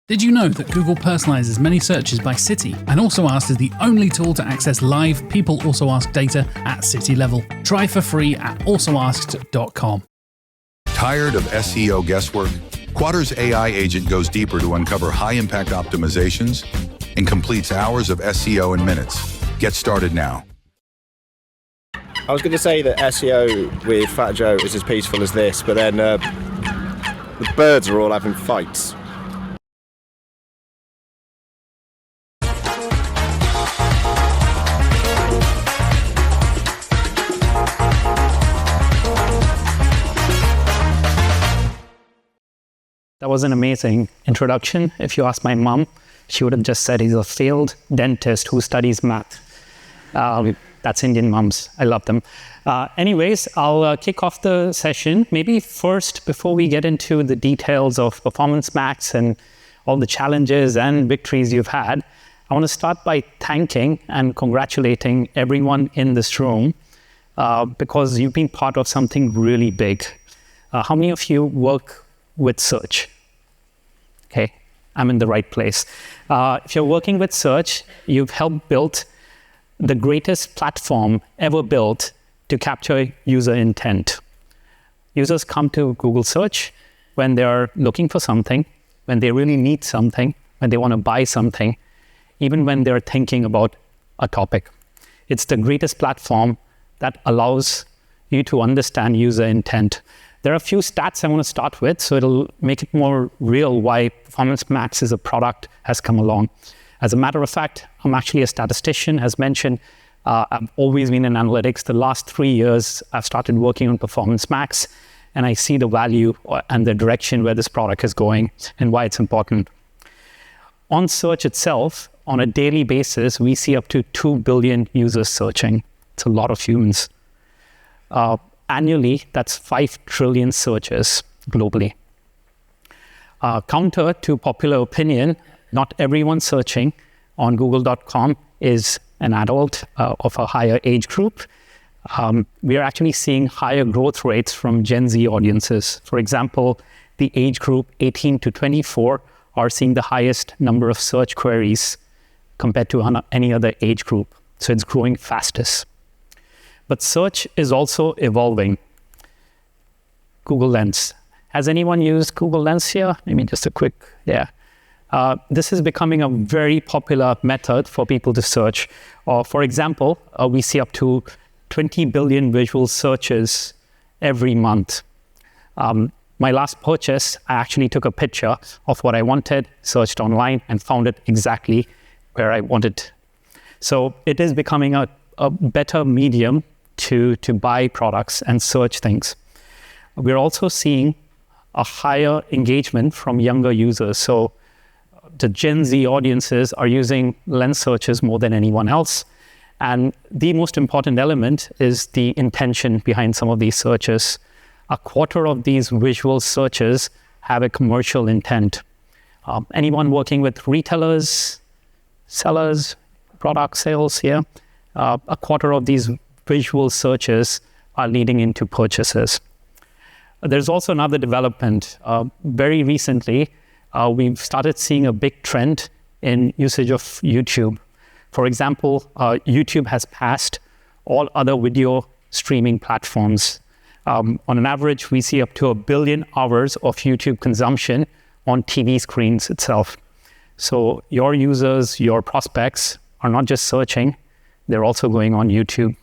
Did you know that Google personalizes many searches by city and Also Asked is the only tool to access live People Also Asked data at city level? Try for free at alsoasked.com. Tired of SEO guesswork? Quadra's AI agent goes deeper to uncover high-impact optimizations and completes hours of SEO in minutes. Get started now. I was going to say that SEO with Fat Joe is as peaceful as this, but then the birds are all having fights. That was an amazing introduction. If you ask my mom, she would have just said he's a failed dentist who studies math. That's Indian moms. I love them. Anyways, I'll kick off the session. Maybe first, before we get into the details of Performance Max and all the challenges and victories you've had, I want to start by thanking and congratulating everyone in this room because you've been part of something really big. How many of you work with search? Okay, I'm in the right place. If you're working with search, you've helped build the greatest platform ever built to capture user intent. Users come to Google search when they're looking for something, when they really need something, when they want to buy something, even when they're thinking about a topic. It's the greatest platform that allows you to understand user intent. There are a few stats I want to start with, so it'll make it more real why Performance Max as a product has come along. As a matter of fact, I'm actually a statistician. As mentioned, I've always been in analytics. The last 3 years, I've started working on Performance Max, and I see the value and the direction where this product is going and why it's important. On search itself, on a daily basis, we see up to 2 billion users searching. It's a lot of humans. Annually, that's 5 trillion searches globally. Counter to popular opinion, not everyone searching on google.com is an adult of a higher age group. We are actually seeing higher growth rates from Gen Z audiences. For example, the age group 18 to 24 are seeing the highest number of search queries compared to any other age group. So it's growing fastest. But search is also evolving. Google Lens. Has anyone used Google Lens here? Maybe just a quick, yeah. This is becoming a very popular method for people to search. For example, we see up to 20 billion visual searches every month. My last purchase, I actually took a picture of what I wanted, searched online, and found it exactly where I wanted. So it is becoming a better medium to buy products and search things. We're also seeing a higher engagement from younger users. So the Gen Z audiences are using lens searches more than anyone else. And the most important element is the intention behind some of these searches. A quarter of these visual searches have a commercial intent. Anyone working with retailers, sellers, product sales here? A quarter of these visual searches are leading into purchases. There's also another development. Very recently, we've started seeing a big trend in usage of YouTube. For example, YouTube has passed all other video streaming platforms. On an average, we see up to 1 billion hours of YouTube consumption on TV screens itself. So your users, your prospects are not just searching, they're also going on YouTube.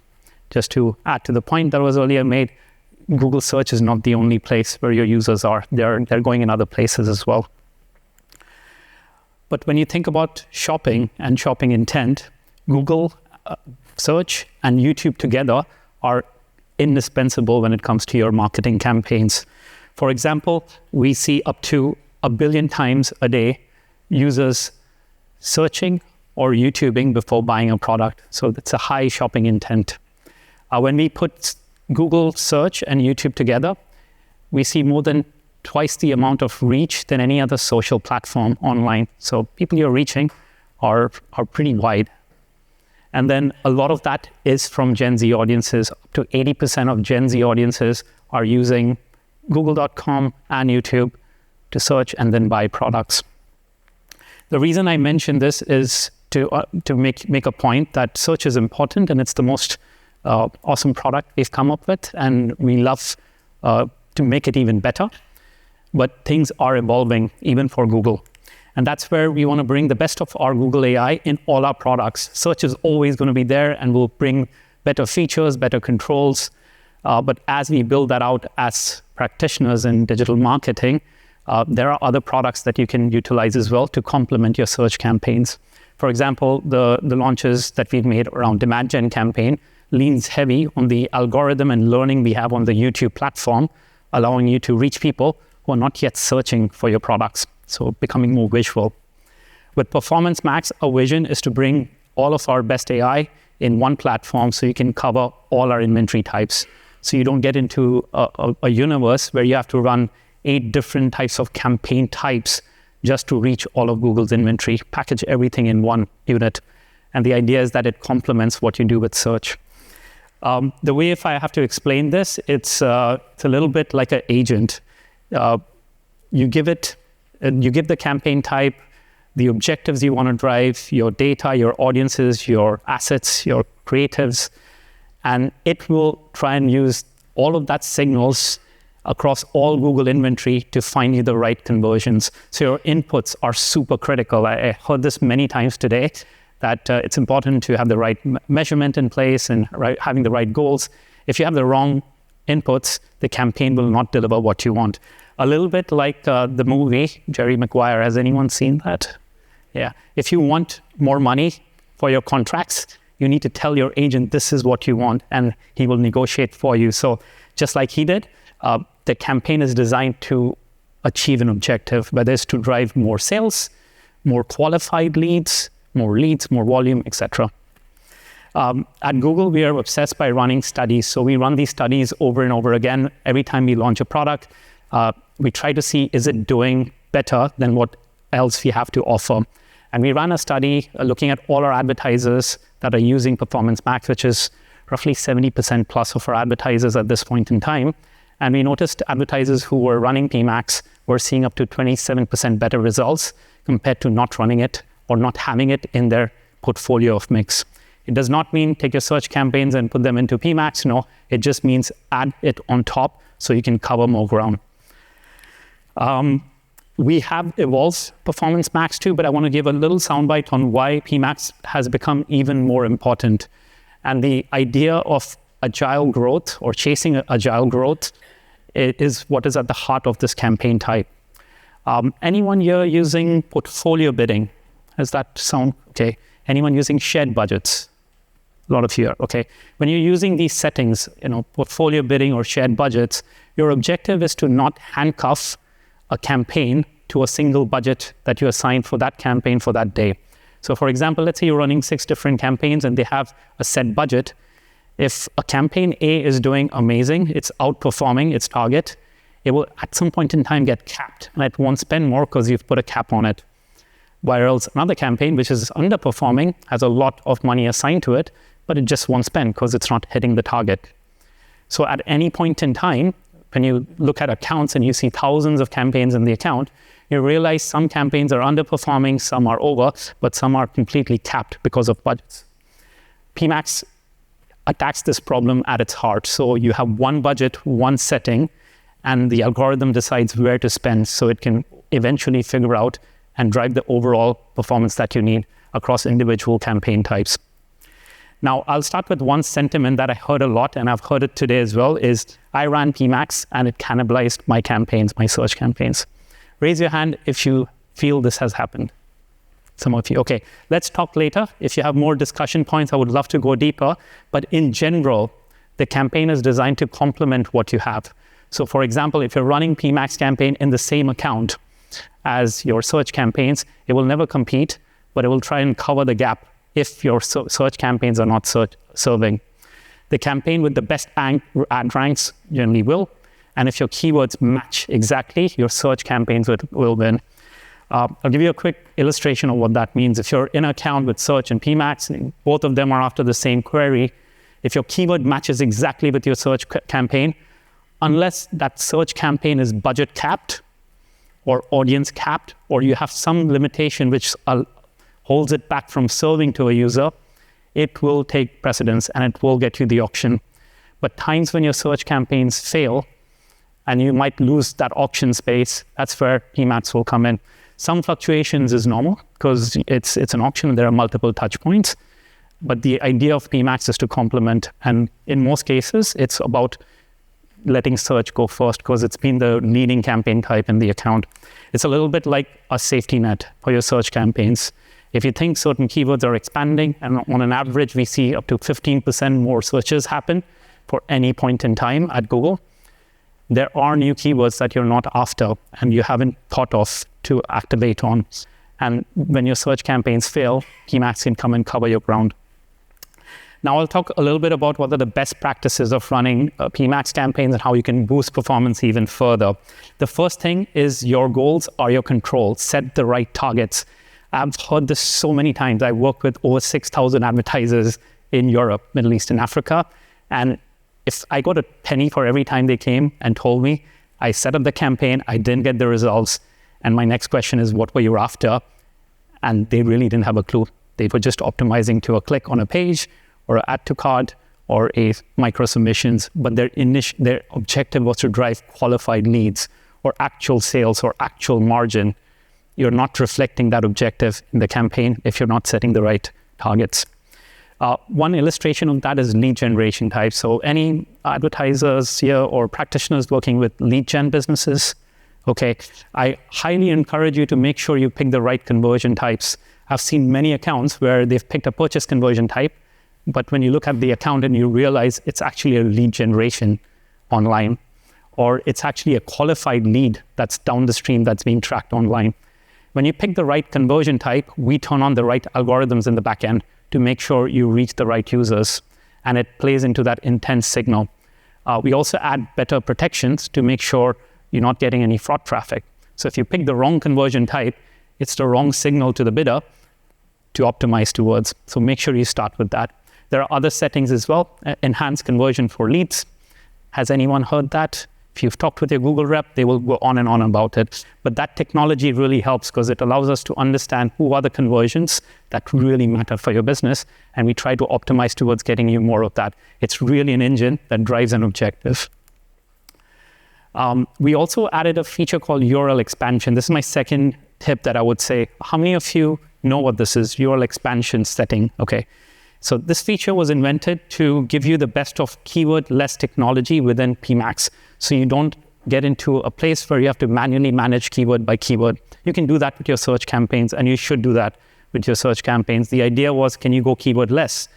Just to add to the point that was earlier made, Google search is not the only place where your users are. They're going in other places as well. But when you think about shopping and shopping intent, Google search and YouTube together are indispensable when it comes to your marketing campaigns. For example, we see up to 1 billion times a day users searching or YouTubing before buying a product. So that's a high shopping intent. When we put Google search and YouTube together, we see more than twice the amount of reach than any other social platform online. So people you're reaching are pretty wide. And then a lot of that is from Gen Z audiences. Up to 80% of Gen Z audiences are using google.com and YouTube to search and then buy products. The reason I mention this is to make a point that search is important, and it's the most awesome product we've come up with, and we love to make it even better. But things are evolving even for Google. And that's where we want to bring the best of our Google AI in all our products. Search is always going to be there, and we'll bring better features, better controls. But as we build that out as practitioners in digital marketing, there are other products that you can utilize as well to complement your search campaigns. For example, the launches that we've made around Demand Gen campaign leans heavy on the algorithm and learning we have on the YouTube platform, allowing you to reach people who are not yet searching for your products. So becoming more visual. With Performance Max, our vision is to bring all of our best AI in one platform so you can cover all our inventory types. So you don't get into a universe where you have to run 8 different types of campaign types just to reach all of Google's inventory, package everything in one unit. And the idea is that it complements what you do with search. The way, if I have to explain this, it's a little bit like an agent. You give the campaign type, the objectives you want to drive, your data, your audiences, your assets, your creatives, and it will try and use all of that signals across all Google inventory to find you the right conversions. So your inputs are super critical. I heard this many times today, that it's important to have the right measurement in place and having the right goals. If you have the wrong inputs, the campaign will not deliver what you want. A little bit like the movie, Jerry Maguire. Has anyone seen that? Yeah. If you want more money for your contracts, you need to tell your agent this is what you want, and he will negotiate for you. So just like he did, the campaign is designed to achieve an objective, whether it's to drive more sales, more qualified leads, more volume, etc. At Google, we are obsessed by running studies. So we run these studies over and over again. Every time we launch a product, we try to see, is it doing better than what else we have to offer? And we ran a study looking at all our advertisers that are using Performance Max, which is roughly 70% plus of our advertisers at this point in time. And we noticed advertisers who were running PMax were seeing up to 27% better results compared to not running it or not having it in their portfolio of mix. It does not mean take your search campaigns and put them into PMax. No, it just means add it on top so you can cover more ground. We have evolved Performance Max too, but I want to give a little soundbite on why PMax has become even more important. And the idea of agile growth or chasing agile growth is what is at the heart of this campaign type. Anyone here using portfolio bidding? Does that sound okay? Anyone using shared budgets? A lot of you are, okay. When you're using these settings, portfolio bidding or shared budgets, your objective is to not handcuff a campaign to a single budget that you assign for that campaign for that day. So for example, let's say you're running 6 different campaigns and they have a set budget. If a campaign A is doing amazing, it's outperforming its target, it will at some point in time get capped and it won't spend more because you've put a cap on it. Whereas another campaign, which is underperforming, has a lot of money assigned to it, but it just won't spend because it's not hitting the target. So at any point in time, when you look at accounts and you see thousands of campaigns in the account, you realize some campaigns are underperforming, some are over, but some are completely capped because of budgets. PMax attacks this problem at its heart. So you have one budget, one setting, and the algorithm decides where to spend so it can eventually figure out and drive the overall performance that you need across individual campaign types. Now, I'll start with one sentiment that I heard a lot, and I've heard it today as well, is I ran PMax and it cannibalized my campaigns, my search campaigns. Raise your hand if you feel this has happened. Some of you, okay. Let's talk later. If you have more discussion points, I would love to go deeper. But in general, the campaign is designed to complement what you have. So for example, if you're running PMax campaign in the same account as your search campaigns, it will never compete, but it will try and cover the gap if your search campaigns are not serving. The campaign with the best ad ranks generally will, and if your keywords match exactly, your search campaigns will win. I'll give you a quick illustration of what that means. If you're in an account with search and PMax, and both of them are after the same query, if your keyword matches exactly with your search campaign, unless that search campaign is budget capped or audience capped, or you have some limitation which holds it back from serving to a user, it will take precedence and it will get you the auction. But times when your search campaigns fail and you might lose that auction space, that's where PMax will come in. Some fluctuations is normal because it's an auction and there are multiple touch points. But the idea of PMax is to complement, and in most cases, it's about letting search go first because it's been the leading campaign type in the account. It's a little bit like a safety net for your search campaigns. If you think certain keywords are expanding, and on an average, we see up to 15% more searches happen for any point in time at Google, there are new keywords that you're not after and you haven't thought of to activate on. And when your search campaigns fail, PMax can come and cover your ground. Now I'll talk a little bit about what are the best practices of running PMax campaigns and how you can boost performance even further. The first thing is your goals are your control. Set the right targets. I've heard this so many times. I work with over 6,000 advertisers in Europe, Middle East, and Africa. And if I got a penny for every time they came and told me, I set up the campaign, I didn't get the results, and my next question is, what were you after? And they really didn't have a clue. They were just optimizing to a click on a page, or add to cart, or a micro submissions, but their objective was to drive qualified leads, or actual sales, or actual margin. You're not reflecting that objective in the campaign if you're not setting the right targets. One illustration of that is lead generation type. So any advertisers here or practitioners working with lead gen businesses, okay, I highly encourage you to make sure you pick the right conversion types. I've seen many accounts where they've picked a purchase conversion type, but when you look at the account and you realize it's actually a lead generation online, or it's actually a qualified lead that's down the stream that's being tracked online. When you pick the right conversion type, we turn on the right algorithms in the back end to make sure you reach the right users, and it plays into that intent signal. We also add better protections to make sure you're not getting any fraud traffic. So if you pick the wrong conversion type, it's the wrong signal to the bidder to optimize towards. So make sure you start with that. There are other settings as well. Enhanced conversion for leads. Has anyone heard that? If you've talked with your Google rep, they will go on and on about it. But that technology really helps because it allows us to understand who are the conversions that really matter for your business. And we try to optimize towards getting you more of that. It's really an engine that drives an objective. We also added a feature called URL expansion. This is my second tip that I would say. How many of you know what this is? URL expansion setting. Okay. So this feature was invented to give you the best of keyword-less technology within PMax. So you don't get into a place where you have to manually manage keyword by keyword. You can do that with your search campaigns, and you should do that with your search campaigns. The idea was, can you go keyword-less?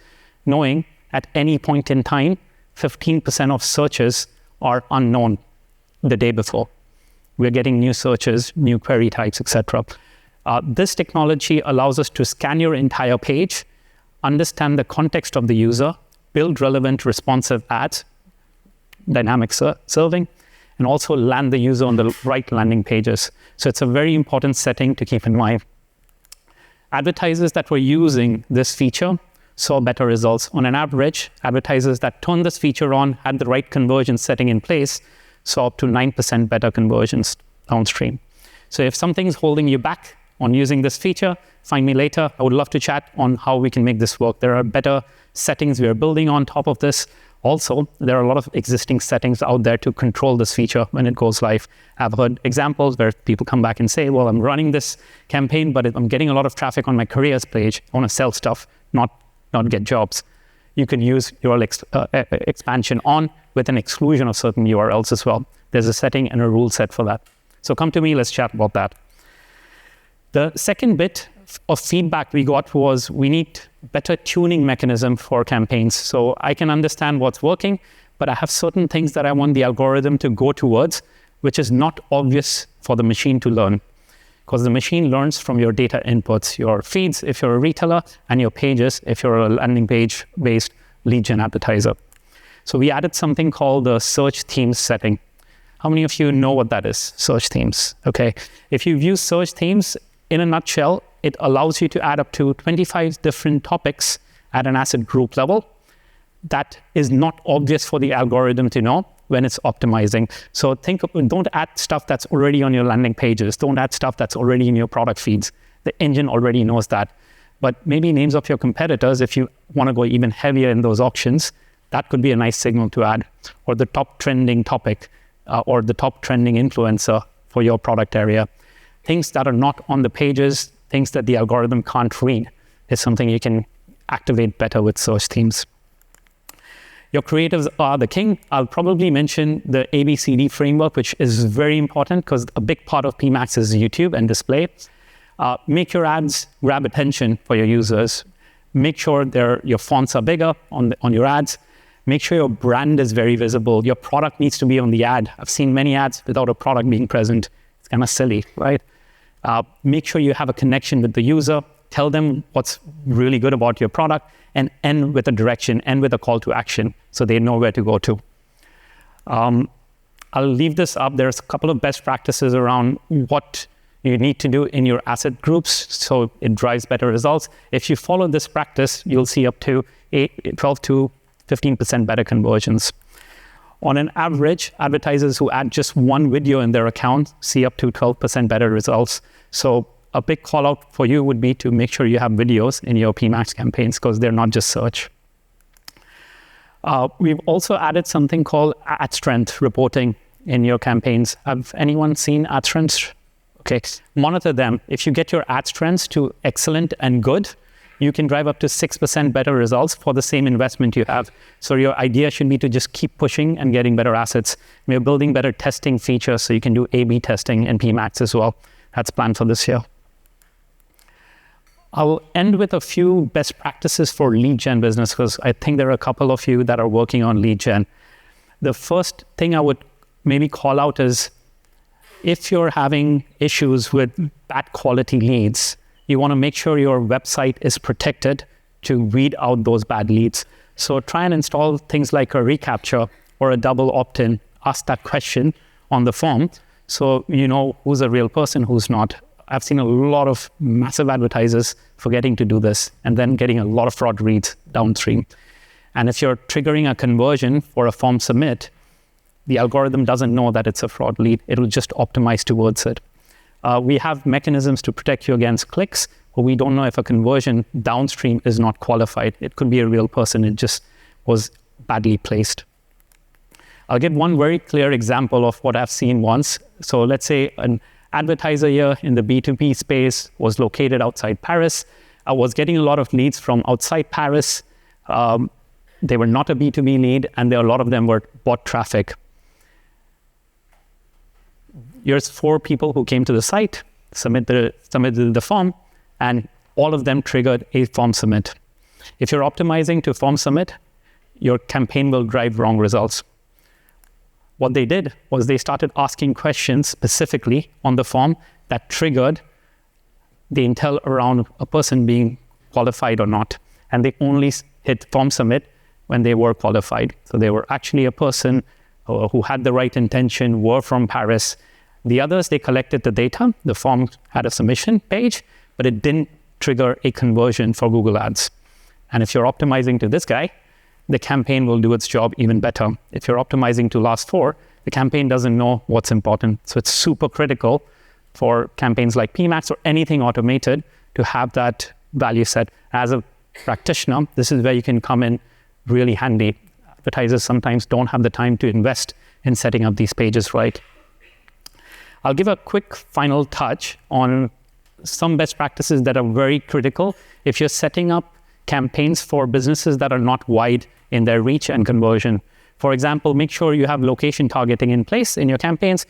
Knowing at any point in time, 15% of searches are unknown the day before. We're getting new searches, new query types, etc. This technology allows us to scan your entire page, understand the context of the user, build relevant responsive ads, dynamic serving, and also land the user on the right landing pages. So it's a very important setting to keep in mind. Advertisers that were using this feature saw better results. On an average, advertisers that turned this feature on, had the right conversion setting in place, saw up to 9% better conversions downstream. So if something's holding you back on using this feature, find me later. I would love to chat on how we can make this work. There are better settings we are building on top of this. Also, there are a lot of existing settings out there to control this feature when it goes live. I've heard examples where people come back and say, well, I'm running this campaign, but I'm getting a lot of traffic on my careers page. I want to sell stuff, not get jobs. You can use URL expansion on with an exclusion of certain URLs as well. There's a setting and a rule set for that. So come to me, let's chat about that. The second bit of feedback we got was we need better tuning mechanism for campaigns. So I can understand what's working, but I have certain things that I want the algorithm to go towards, which is not obvious for the machine to learn. Because the machine learns from your data inputs, your feeds if you're a retailer, and your pages if you're a landing page-based lead gen advertiser. So we added something called the search themes setting. How many of you know what that is? Search themes. Okay. If you've used search themes, in a nutshell, it allows you to add up to 25 different topics at an asset group level. That is not obvious for the algorithm to know, when it's optimizing. So don't add stuff that's already on your landing pages. Don't add stuff that's already in your product feeds. The engine already knows that. But maybe names of your competitors, if you want to go even heavier in those auctions, that could be a nice signal to add. Or the top trending topic, or the top trending influencer for your product area. Things that are not on the pages, things that the algorithm can't read, is something you can activate better with search themes. Your creatives are the king. I'll probably mention the ABCD framework, which is very important because a big part of PMax is YouTube and display. Make your ads grab attention for your users. Make sure your fonts are bigger on your ads. Make sure your brand is very visible. Your product needs to be on the ad. I've seen many ads without a product being present. It's kind of silly, right? Make sure you have a connection with the user. Tell them what's really good about your product, and end with a direction, end with a call to action so they know where to go to. I'll leave this up. There's a couple of best practices around what you need to do in your asset groups so it drives better results. If you follow this practice, you'll see up to 12 to 15% better conversions. On an average, advertisers who add just one video in their account see up to 12% better results. So a big call out for you would be to make sure you have videos in your PMax campaigns because they're not just search. We've also added something called ad strength reporting in your campaigns. Have anyone seen ad strengths? Okay, monitor them. If you get your ad strengths to excellent and good, you can drive up to 6% better results for the same investment you have. So your idea should be to just keep pushing and getting better assets. We're building better testing features so you can do A/B testing in PMax as well. That's planned for this year. I'll end with a few best practices for lead gen business because I think there are a couple of you that are working on lead gen. The first thing I would maybe call out is if you're having issues with bad quality leads, you want to make sure your website is protected to weed out those bad leads. So try and install things like a reCAPTCHA or a double opt-in. Ask that question on the form so you know who's a real person, who's not. I've seen a lot of massive advertisers forgetting to do this and then getting a lot of fraud reads downstream. And if you're triggering a conversion for a form submit, the algorithm doesn't know that it's a fraud lead. It'll just optimize towards it. We have mechanisms to protect you against clicks, but we don't know if a conversion downstream is not qualified. It could be a real person. It just was badly placed. I'll give one very clear example of what I've seen once. So let's say an advertiser here in the B2B space was located outside Paris. I was getting a lot of leads from outside Paris. They were not a B2B lead, and a lot of them were bot traffic. Here's 4 people who came to the site, submitted the form, and all of them triggered a form submit. If you're optimizing to form submit, your campaign will drive wrong results. What they did was they started asking questions specifically on the form that triggered the intel around a person being qualified or not. And they only hit form submit when they were qualified. So they were actually a person who had the right intention, were from Paris. The others, they collected the data. The form had a submission page, but it didn't trigger a conversion for Google Ads. And if you're optimizing to this guy, the campaign will do its job even better. If you're optimizing to last 4, the campaign doesn't know what's important. So it's super critical for campaigns like PMax or anything automated to have that value set. As a practitioner, this is where you can come in really handy. Advertisers sometimes don't have the time to invest in setting up these pages right. I'll give a quick final touch on some best practices that are very critical if you're setting up campaigns for businesses that are not wide in their reach and conversion. For example, make sure you have location targeting in place in your campaigns.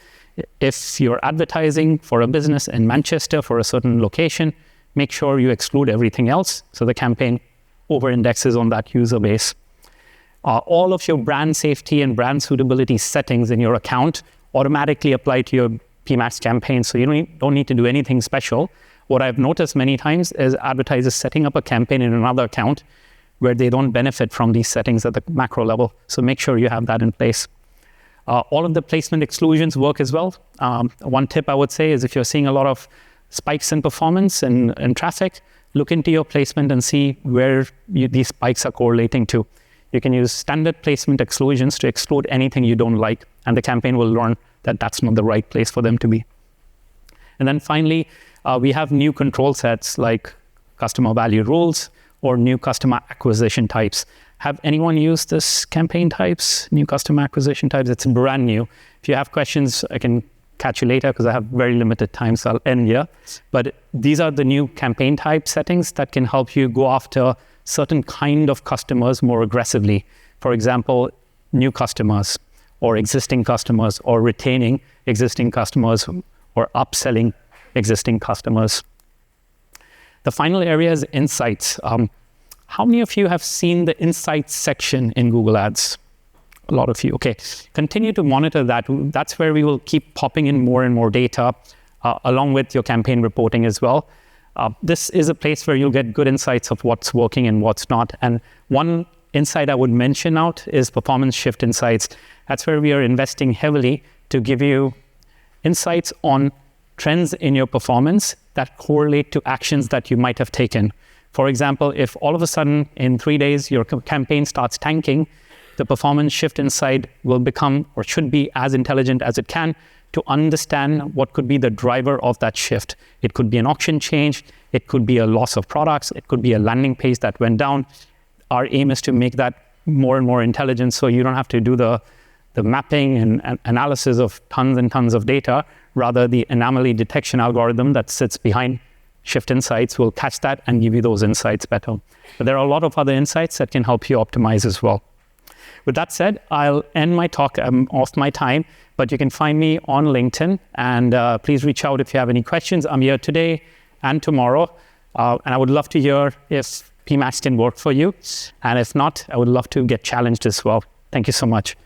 If you're advertising for a business in Manchester for a certain location, make sure you exclude everything else so the campaign over-indexes on that user base. All of your brand safety and brand suitability settings in your account automatically apply to your PMax campaign, so you don't need to do anything special. What I've noticed many times is advertisers setting up a campaign in another account where they don't benefit from these settings at the macro level. So make sure you have that in place. All of the placement exclusions work as well. One tip I would say is if you're seeing a lot of spikes in performance and traffic, look into your placement and see where these spikes are correlating to. You can use standard placement exclusions to exclude anything you don't like, and the campaign will learn that that's not the right place for them to be. And then finally, we have new control sets like customer value rules or new customer acquisition types. Have anyone used this campaign types, new customer acquisition types? It's brand new. If you have questions, I can catch you later because I have very limited time, so I'll end here. But these are the new campaign type settings that can help you go after certain kind of customers more aggressively. For example, new customers or existing customers or retaining existing customers or upselling existing customers. The final area is insights. How many of you have seen the insights section in Google Ads? A lot of you. Okay, continue to monitor that. That's where we will keep popping in more and more data along with your campaign reporting as well. This is a place where you'll get good insights of what's working and what's not. And one insight I would mention out is performance shift insights. That's where we are investing heavily to give you insights on trends in your performance that correlate to actions that you might have taken. For example, if all of a sudden in 3 days your campaign starts tanking, the performance shift insight will become or should be as intelligent as it can to understand what could be the driver of that shift. It could be an auction change, it could be a loss of products, it could be a landing page that went down. Our aim is to make that more and more intelligent so you don't have to do the mapping and analysis of tons and tons of data. Rather, the anomaly detection algorithm that sits behind Shift Insights will catch that and give you those insights better. But there are a lot of other insights that can help you optimize as well. With that said, I'll end my talk. I'm off my time, but you can find me on LinkedIn, and please reach out if you have any questions. I'm here today and tomorrow, and I would love to hear if PMAX can work for you. And if not, I would love to get challenged as well. Thank you so much.